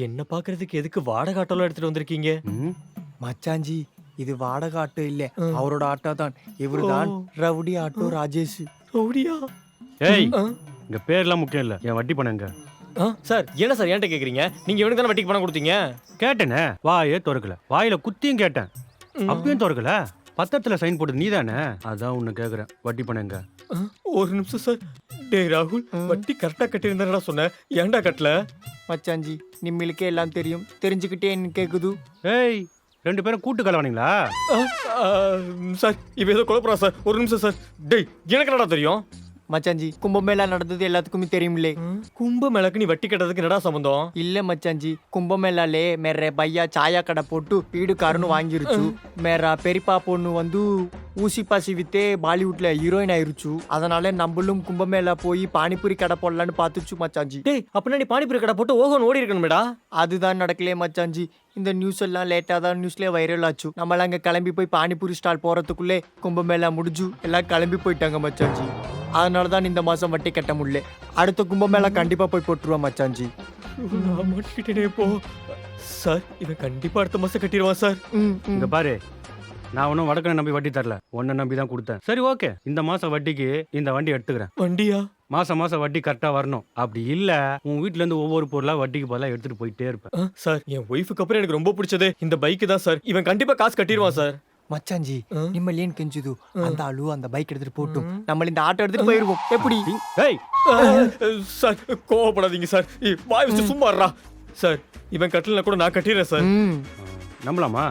என்ன பாக்குறதுக்கு எதுக்கு வாடகை ஆட்டோலாம் எடுத்துட்டு வந்திருக்கீங்க? ம். மச்சாஞ்சி இது வாடகை ஆட்டோ இல்ல, ஆ. அவரோட ஆட்டோ தான். இவருதான் ஓ. Rowdy auto Rajesh. ரவுடியா? ஏய் ஆ, இங்க பேர்லாம் முக்கியம் இல்ல, என் வட்டி பணம் எங்க? ஆ, சார் என்ன சார் என்கிட்ட கேக்குறீங்க? நீங்க இவனுக்கு தானே வட்டிக்கு பணம் கொடுத்தீங்க? கேட்டேனே, வாயே திறக்கல. வாயில குத்தியும் கேட்டேன், ம். அப்பயும் திறக்கல. பத்திரத்துல சைன் போட்டது நீதானே, அதான் உன்னை கேக்குறேன், வட்டி பணம் எங்க? ஆ, ஒரு நிமிஷம் சார். டேய் ராகுல், வட்டி கரெக்டா கட்டியிருந்தா சொன்னேன், ஏன்டா கட்டல? மச்சாஞ்சி நிம்மிலுக்கே எல்லாம் தெரியும், தெரிஞ்சுக்கிட்டே என்ன கேக்குது. ஏய் 2 பேரும் கூட்டு கலவானீங்களா? ஆ, ஆ, சார் இவ ஏதோ குழப்பறா சார். ஒரு நிமிஷம் சார். டேய் எனக்கு என்னடா தெரியும்? மச்சாஞ்சி கும்பமேளா நடந்தது எல்லாத்துக்குமே தெரியுமில்லே. கும்ப மேலக்கு நீ வட்டி கட்டறதுக்கு என்னடா சம்பந்தம்? இல்ல மச்சாஞ்சி, கும்பமேளாலே மேரே பையா சாயா கடை போட்டு வீடு காருன்னு வாங்கிருச்சு. மேரா பெரியப்பா பொண்ணு வந்து ஊசி பாசி வித்தே பாலிவுட்ல ஹீரோயின் ஆயிருச்சு. அதனால நம்மளும் கும்பமேளா போய் பானிபூரி கடை போடலான்னு பாத்துச்சு மச்சாஞ்சி. டேய் அப்பனா நீ பானிபூரி கடை போட்டு ஓகோன்னு ஓடி இருக்கணுமேடா. அதுதான் நடக்கலையே மச்சாஞ்சி. இந்த நியூஸ் எல்லாம் லேட்டா தான் நியூஸ்ல வைரல் ஆச்சு. நம்மள அங்க கிளம்பி போய் பானிபூரி ஸ்டால் போறதுக்குள்ளே கும்பமேளா முடிஞ்சு எல்லாம் கிளம்பி போயிட்டாங்க மச்சாஞ்சி. அதனால தான் இந்த மாசம் வட்டி கட்ட முடியல. அடுத்த கும்பமேளா கண்டிப்பா போய் போட்டுருவான் மச்சாஞ்சி. நான் மாட்டிக்கிட்டேனே இப்போ. சார் இவன் கண்டிப்பா அடுத்த மாசம் கட்டிடுவான் சார். இங்க பாரு, நான் ஒன்னும் வடக்கனை நம்பி வட்டி தரல, உன்னை நம்பி தான் கொடுத்தேன். சரி ஓகே, இந்த மாசம் வட்டிக்கு இந்த வண்டி எடுத்துக்கிறேன். வண்டியா? மாசம் வட்டி கரெக்டா வரணும். அப்படி இல்ல உன் வீட்ல இருந்து ஒவ்வொரு பொருளா வட்டிக்கு பதிலா எடுத்துட்டு போயிட்டே இருப்பேன். சார் என் ஒய்ஃபுக்கு அப்புறம் எனக்கு ரொம்ப பிடிச்சது இந்த பைக் தான் சார். இவன் கண்டிப்பா காசு கட்டிடுவான் சார். மச்சாஞ்சி நிம்மலேன்னு கெஞ்சுது. அந்த ஆளு அந்த பைக் எடுத்துட்டு போட்டும், நம்ம இந்த ஆட்டோ எடுத்துட்டு போயிருவோம். எப்படி? ஏய் சார் கோவப்படாதீங்க சார். வாய் வச்சு சும்மா இருடா. சார் இவன் கட்டலனா கூட நான் கட்டிடுறேன் சார். நம்பலாமா?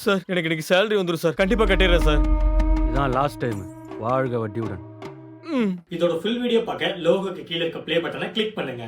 சார் எனக்கு இன்னைக்கு சேலரி வந்துடும் சார். கண்டிப்பா கட்டிடுறேன் சார். இதான் லாஸ்ட் டைம். வாழ்க வட்டியுடன். இதோட ஃபுல் வீடியோ பார்க்க லோகோக்கு கீழே இருக்க ப்ளே பட்டனை கிளிக் பண்ணுங்க.